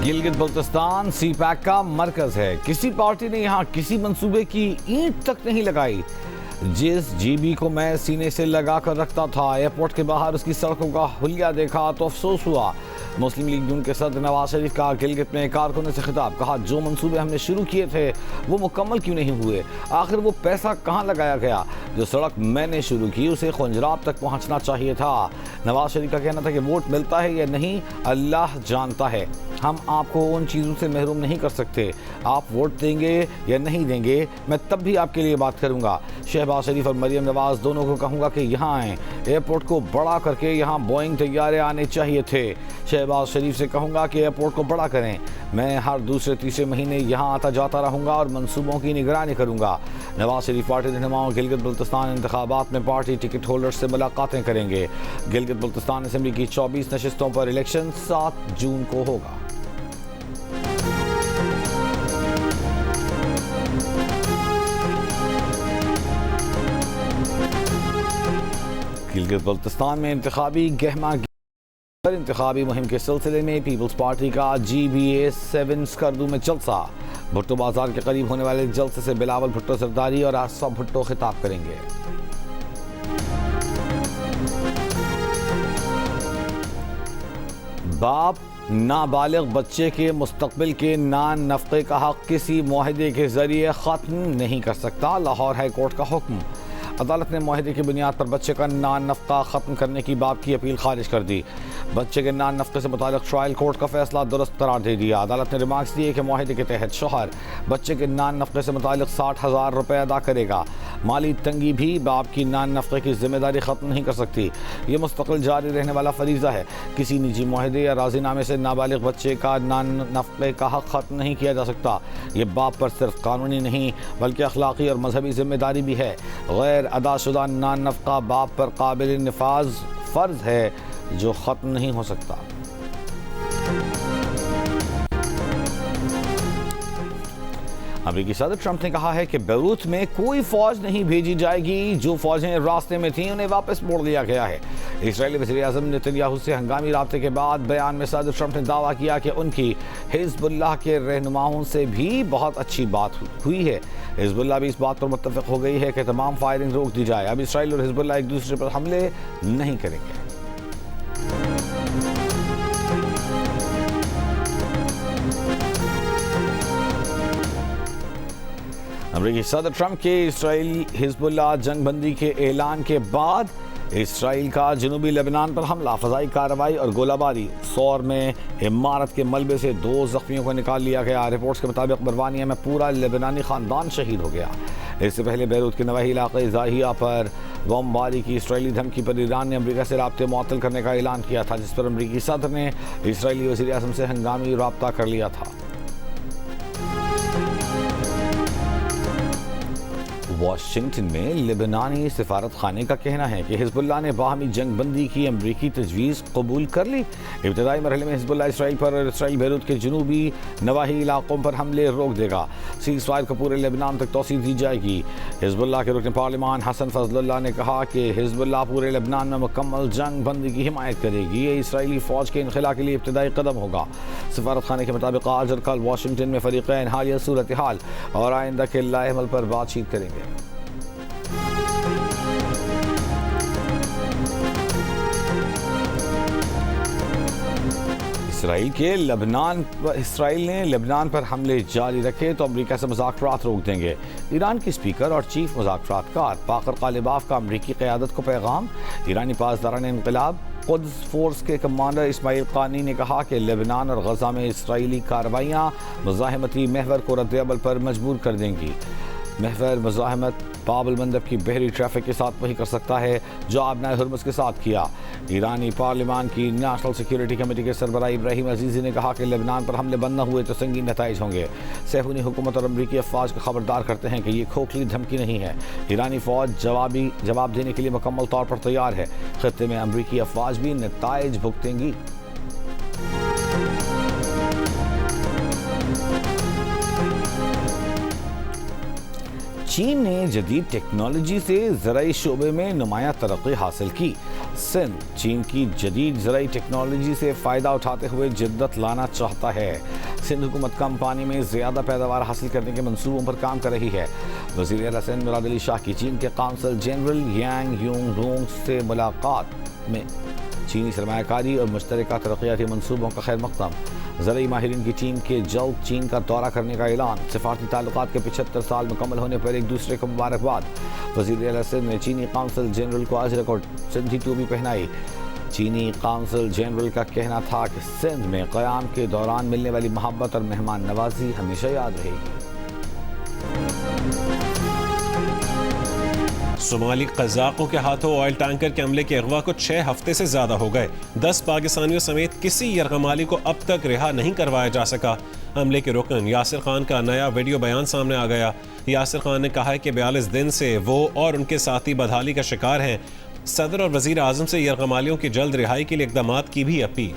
गिलगित बल्तिस्तान सी pack का मरकज है। किसी पार्टी ने यहाँ किसी मंसूबे की ईंट तक नहीं लगाई। जिस जीबी को मैं सीने से लगा कर रखता था, एयरपोर्ट के बाहर उसकी सड़कों का हुलिया देखा तो अफसोस हुआ। मुस्लिम लीग नून के सदर नवाज शरीफ का गिलगित में कारकुनों से खिताब, कहा जो मंसूबे हमने शुरू किए थे वो मुकम्मल क्यों नहीं हुए, आखिर वो पैसा कहाँ लगाया गया। जो सड़क मैंने शुरू की उसे खुंजराब तक पहुँचना चाहिए था। नवाज शरीफ का कहना था कि वोट मिलता है या नहीं अल्लाह जानता है, हम आपको उन चीज़ों से महरूम नहीं कर सकते। आप वोट देंगे या नहीं देंगे, मैं तब भी आपके लिए बात करूंगा। शहबाज शरीफ और मरियम नवाज दोनों को कहूंगा कि यहाँ आएँ, एयरपोर्ट को बड़ा करके यहाँ बोइंग तैयारे आने चाहिए थे। शहबाज शरीफ से कहूंगा कि एयरपोर्ट को बड़ा करें। मैं हर दूसरे तीसरे महीने यहाँ आता जाता रहूँगा और मनसूबों की निगरानी करूँगा। नवाज शरीफ पार्टी रहनुमाओं गिलगित बल्तिस्तान इंतखाबात में पार्टी टिकट होल्डर्स से मुलाकातें करेंगे। गिलगित बल्तिस्तान असेंबली की 24 नशिस्तों पर इलेक्शन 7 जून को होगा। गिलगित बल्तिस्तान में इंतखाबी गहमा इंतखाबी मुहिम के सिलसिले में पीपल्स पार्टी का GBA 7 स्कर्दू में जलसा। भुट्टो बाजार के करीब होने वाले जलसे से बिलावल भुट्टो सरदारी और आसफ भुट्टो खिताब करेंगे। बाप नाबालिग बच्चे के मुस्तकबिल के नान नफ़क़े का हक किसी मुआहदे के जरिए ख़त्म नहीं कर सकता। लाहौर हाई कोर्ट का हुक्म। अदालत ने मुआहदे की बुनियाद पर बच्चे का नान नफ़क़ा ख़त्म करने की बाप की अपील खारिज कर दी। बच्चे के नान नफ़क़े से मुताल्लिक़ ट्रायल कोर्ट का फैसला दुरुस्त करार दे दिया। अदालत ने रिमार्क्स दिए कि मुआहदे के तहत शौहर बच्चे के नान नफ़क़े से मुताल्लिक़ 60,000 रुपये अदा करेगा। माली तंगी भी बाप की नान नफ़क़े की जिम्मेदारी ख़त्म नहीं कर सकती। ये मुस्तक़िल जारी रहने वाला फरीज़ा है। किसी निजी मुआहदे या राज़ीनामे से नाबालिग बच्चे का नान नफ़क़े का हक़ ख़त्म नहीं किया जा सकता। ये बाप पर सिर्फ कानूनी नहीं बल्कि अखलाक़ी और मजहबी जिम्मेदारी भी है। गैर अदाशुदा नान नफ़क़ा बाप पर काबिल निफाज फ़र्ज़ है जो ख़त्म नहीं हो सकता। अमेरिकी सदर ट्रंप ने कहा है कि बैरूत में कोई फौज नहीं भेजी जाएगी। जो फौजें रास्ते में थीं उन्हें वापस मोड़ लिया गया है। इजरायली वज़ीर-ए-आज़म नेतन्याहू से हंगामी राब्ते के बाद बयान में सदर ट्रंप ने दावा किया कि उनकी हिज़्बुल्लाह के रहनुमाओं से भी बहुत अच्छी बात हुई है। हिज़्बुल्लाह भी इस बात पर मुत्तफ़िक़ हो गई है कि तमाम फायरिंग रोक दी जाए। अब इसराइल और हिज़्बुल्लाह एक दूसरे पर हमले नहीं करेंगे। अमेरिकी सदर ट्रंप के इसराइल हिज़्बुल्लाह जंगबंदी के ऐलान के बाद इसराइल का जनूबी लेबनान पर हमला, फ़ज़ाई कार्रवाई और गोलाबारी। सौर में इमारत के मलबे से 2 ज़ख्मियों को निकाल लिया गया। रिपोर्ट्स के मुताबिक बरवानिया में पूरा लेबनानी ख़ानदान शहीद हो गया। इससे पहले बैरूत के नवाही इलाक़े ज़ाहिया पर बमबारी की इसराइली धमकी पर ईरान ने अमरीका से राब्ते मुअत्तल करने का ऐलान किया था, जिस पर अमरीकी सदर ने इसराइली वज़ीर-ए-आज़म से हंगामी राब्ता कर लिया था। वाशिंगटन में लेबनानी सिफारत खाने का कहना है कि हिज़्बुल्लाह ने बाहमी जंगबंदी की अमरीकी तजवीज़ कबूल कर ली। इब्तदाई मरहले में हिज़्बुल्लाह इसराइल पर और इसराइल बैरूत के जनूबी नवाही इलाकों पर हमले रोक देगा। सीज़ फायर को पूरे लेबनान तक तोसी दी जाएगी। हिज़्बुल्लाह के रुकन पार्लिमान हसन फजलुल्लाह ने कहा कि हिज़्बुल्लाह पूरे लेबनान में मुकम्मल जंग बंदी की हिमायत करेगी। ये इसराइली फ़ौज के इनखला के लिए इब्तदाई कदम होगा। सिफारत खाने के मुताबिक आज और कल वाशिंगटन में फ़रीक़ैन हालिया सूरत हाल और आइंदा के लाएमल पर बातचीत करेंगे। इसराइल ने लेबनान पर हमले जारी रखे तो अमरीका से मुज़ाकरात रोक देंगे। ईरान की स्पीकर और चीफ मुज़ाकरातकार बाकर कालिबाफ का अमरीकी क़यादत को पैगाम। ईरानी पासदारान इनक़िलाब क़ुद्स फोर्स के कमांडर इस्माइल क़ानी ने कहा कि लेबनान और गज़ा में इसराइली कार्रवाइयाँ मुज़ाहमती महवर को रद्द-ए-अमल पर मजबूर कर देंगी। महवर मुज़ाहमत बाब मंदब की बहरी ट्रैफिक के साथ वही कर सकता है जो आबनाए हुर्मुज़ के साथ किया। ईरानी पार्लिमान की नेशनल सिक्योरिटी कमेटी के सरबराह इब्राहिम अजीज़ी ने कहा कि लेबनान पर हमले बंद न हुए तो संगीन नताइज होंगे। सहूनी हुकूमत और अमरीकी अफवाज को खबरदार करते हैं कि ये खोखली धमकी नहीं है। ईरानी फ़ौज जवाब देने के लिए मुकम्मल तौर पर तैयार है। खत्ते में अमरीकी अफवाज भी नताइज भुगतेंगी। चीन ने जदीद टेक्नोलॉजी से ज़राई शोबे में नुमाया तरक्की हासिल की। सिंध चीन की जदीद ज़राई टेक्नोलॉजी से फ़ायदा उठाते हुए जिद्दत लाना चाहता है। सिंध हुकूमत कम पानी में ज़्यादा पैदावार हासिल करने के मंसूबों पर काम कर रही है। वज़ीर आला सिंध मुराद अली शाह की चीन के काउंसिल जनरल यांग यूंग रूंग से मुलाकात में चीनी सरमायाकारी और मुश्तरका तरक्याती मंसूबों का खैर मक़दम। ज़राई माहिरीन की टीम के जल्द चीन का दौरा करने का ऐलान। सिफारती ताल्लुकात के 75 साल मुकम्मल होने पर एक दूसरे को मुबारकबाद। वज़ीर आला सिंध ने चीनी काउंसिल जनरल को अजरक और सिंधी टोपी पहनाई। चीनी काउंसिल जनरल का कहना था कि सिंध में क़याम के दौरान मिलने वाली मोहब्बत और मेहमान नवाजी हमेशा याद रहेगी। सोमाली कज़ाकों के हाथों ऑयल टैंकर के हमले के अगवा को 6 हफ्ते से ज्यादा हो गए। 10 पाकिस्तानियों समेत किसी यरगमाली को अब तक रिहा नहीं करवाया जा सका। हमले के रुकन यासिर खान का नया वीडियो बयान सामने आ गया। यासिर खान ने कहा है कि 42 दिन से वो और उनके साथी बदहाली का शिकार हैं। सदर और वजीर आजम से यरगमालियों की जल्द रिहाई के लिए इक़दाम की भी अपील।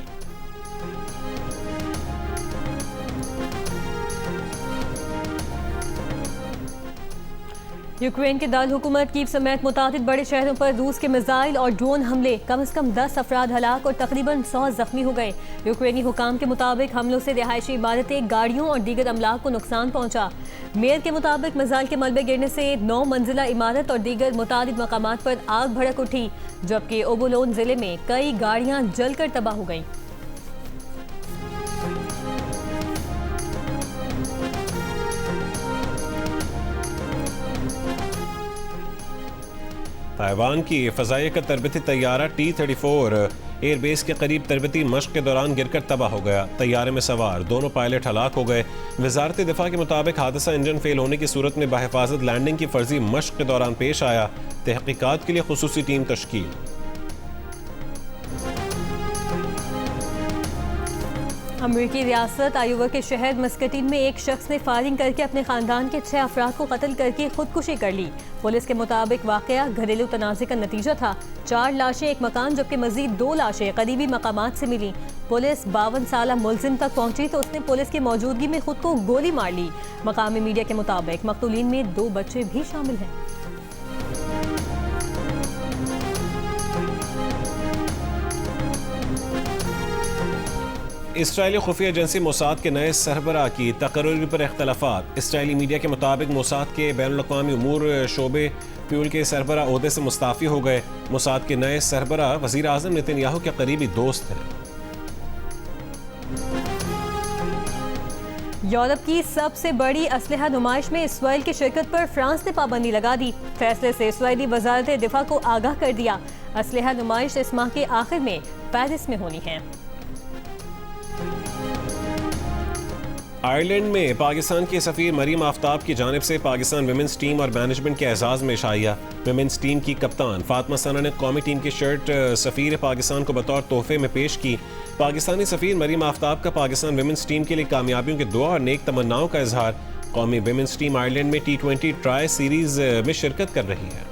यूक्रेन के दारुल हुकूमत कीव समेत मुतादिद बड़े शहरों पर रूस के मिसाइल और ड्रोन हमले, कम से कम 10 अफराद हलाक और तकरीबन 100 जख्मी हो गए। यूक्रेनी हुकाम के मुताबिक हमलों से रिहायशी इमारतें, गाड़ियों और दीगर अमलाक को नुकसान पहुंचा। मेयर के मुताबिक मिसाइल के मलबे गिरने से 9 मंजिला इमारत और दीगर मुतादिद मकामात पर आग भड़क उठी, जबकि ओबोलोन जिले में कई गाड़ियां जलकर तबाह हो गईं। ताइवान की फ़ज़ाइया का तरबती तैयारा T-34 एयरबेस के करीब तरबती मश्क के दौरान गिरकर तबाह हो गया। तैयारे में सवार दोनों पायलट हलाक हो गए। वज़ारत दिफा के मुताबिक हादसा इंजन फेल होने की सूरत में बहिफाजत लैंडिंग की फर्जी मश्क के दौरान पेश आया। तहकीकात के लिए खुसूसी टीम तश्कील। अमेरिकी रियासत आयोवा के शहर मस्कटीन में एक शख्स ने फायरिंग करके अपने खानदान के 6 अफराद को कत्ल करके खुदकुशी कर ली। पुलिस के मुताबिक वाकया घरेलू तनाज़े का नतीजा था। 4 लाशें एक मकान जबकि मजीद 2 लाशें करीबी मकामात से मिली। पुलिस 52 साला मुलजिम तक पहुंची तो उसने पुलिस की मौजूदगी में खुद को गोली मार ली। मकामी मीडिया के मुताबिक मकतूलीन में 2 बच्चे भी शामिल हैं। इसराइली खुफिया एजेंसी मोसाद के नए सरबराह की तकरीर पर इख्तलाफात। इसराइली मीडिया के मुताबिक मोसाद के बैनुल-अक़वामी उमूर शोबे प्यूल के सरबराह ओहदे से मुस्ताफ़ी हो गए। मोसाद के नए सरबराह वज़ीर आज़म नेतन्याहू के करीबी दोस्त हैं। यूरोप की सबसे बड़ी असलहा नुमाइश में इसराइल की शिरकत पर फ्रांस ने पाबंदी लगा दी। फैसले से इसराइली वज़ारत दिफा को आगाह कर दिया। असलहा नुमाइश इस माह के आखिर में पेरिस में होनी है। आयरलैंड में पाकिस्तान के सफ़ीर मरीम आफ्ताब की जानिब से पाकिस्तान विमेंस टीम और मैनेजमेंट के एजाज़ में शाइया। विमेंस टीम की कप्तान फातिमा सना ने कौमी टीम की शर्ट सफ़ीर पाकिस्तान को बतौर तोहफे में पेश की। पाकिस्तानी सफ़ीर मरीम आफ्ताब का पाकिस्तान विमेंस टीम के लिए कामयाबियों की दुआ और नेक तमन्नाओं का इजहार। कौमी विमेंस टीम आयरलैंड में T20 ट्राई सीरीज़ में शिरकत कर रही है।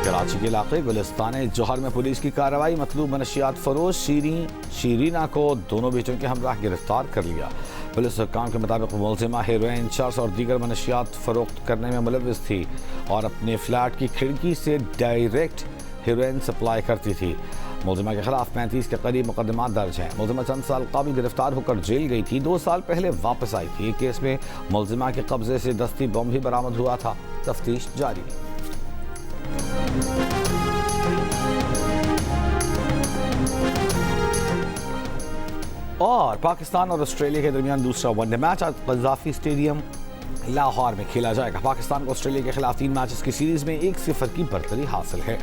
कराची के इलाके गुलिस्तान जौहर में पुलिस की कार्रवाई। मतलूब मनशियात फरोश शीरीना को दोनों बेटों के हमराह गिरफ्तार कर लिया। पुलिस हुक्काम के मुताबिक मुलजिमा हेरोइन, चर्स और दीगर मनशियात फरोख्त करने में मुलव्विस थी और अपने फ्लैट की खिड़की से डायरेक्ट हेरोइन सप्लाई करती थी। मुलजिमा के खिलाफ 35 के करीब मुकदमात दर्ज हैं। मुलजिमा चंद साल कबल गिरफ्तार होकर जेल गई थी। 2 साल पहले वापस आई थी। केस में मुलजिमा के कब्जे से दस्ती बम भी बरामद हुआ था। तफ्तीश जारी। और पाकिस्तान और ऑस्ट्रेलिया के दरमियान दूसरा वनडे मैच आज कज़ाफी स्टेडियम लाहौर में खेला जाएगा। पाकिस्तान को ऑस्ट्रेलिया के खिलाफ 3 मैचेस की सीरीज में 1-0 की बरतरी हासिल है।